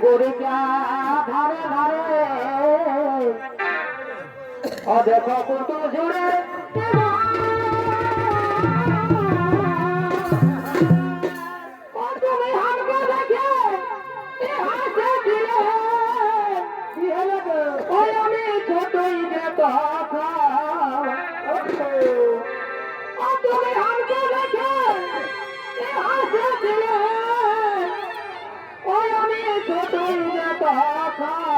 গরিকা ধারে ধারে দেখো কত জোরে আমি ছোটই যে তুমি হামকে দেখে হাসে দিলে ওই আমি ছোটই যে